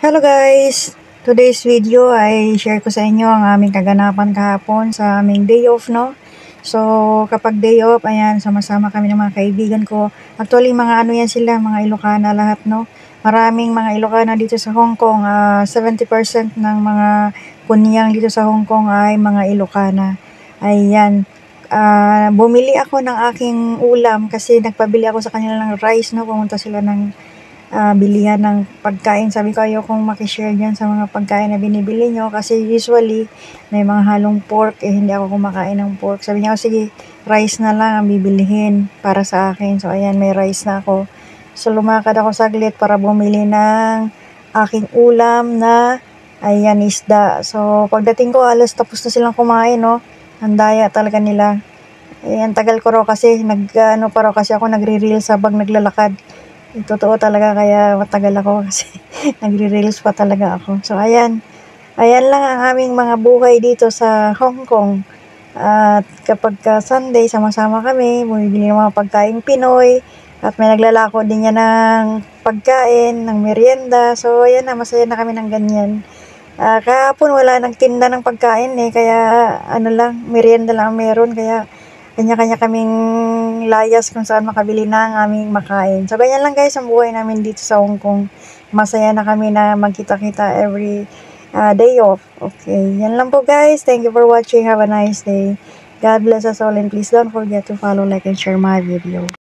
Hello guys! Today's video ay share ko sa inyo ang aming kaganapan kahapon sa aming day off, no? So, kapag day off, ayan, sama-sama kami ng mga kaibigan ko. Actually, mga ano yan sila, mga Ilocana lahat, no? Maraming mga Ilocana dito sa Hong Kong. 70% ng mga kunyang dito sa Hong Kong ay mga Ilocana. Ayan. Bumili ako ng aking ulam kasi nagpabili ako sa kanila ng rice, no? Pumunta sila ng bilihan ng pagkain. Sabi ko ayokong makishare dyan sa mga pagkain na binibili nyo kasi usually may mga halong pork, hindi ako kumakain ng pork. Sabi niya, sige, rice na lang ang bibilihin para sa akin. So ayan, may rice na ako. So lumakad ako saglit para bumili ng aking ulam na ayan, isda. So pagdating ko, alas tapos na silang kumain, no? Ang daya talaga nila. Ang tagal ko raw kasi ako nagre-reels habang naglalakad. Totoo talaga, kaya matagal ako kasi nagre-reels pa talaga ako. So ayan lang ang aming mga buhay dito sa Hong Kong. At kapag Sunday, sama-sama kami, bumibili ng mga pagkain Pinoy, at may naglalako din yan ng pagkain, ng merienda. So ayan na, masaya na kami ng ganyan. Kahapon wala nang tinda ng pagkain kaya merienda lang meron, kaya kanya-kanya kaming layas kung saan makabili na ang aming makain. So, ganyan lang guys ang buhay namin dito sa Hong Kong. Masaya na kami na magkita-kita every day off. Okay, yan lang po guys. Thank you for watching. Have a nice day. God bless us all and please don't forget to follow, like, and share my video.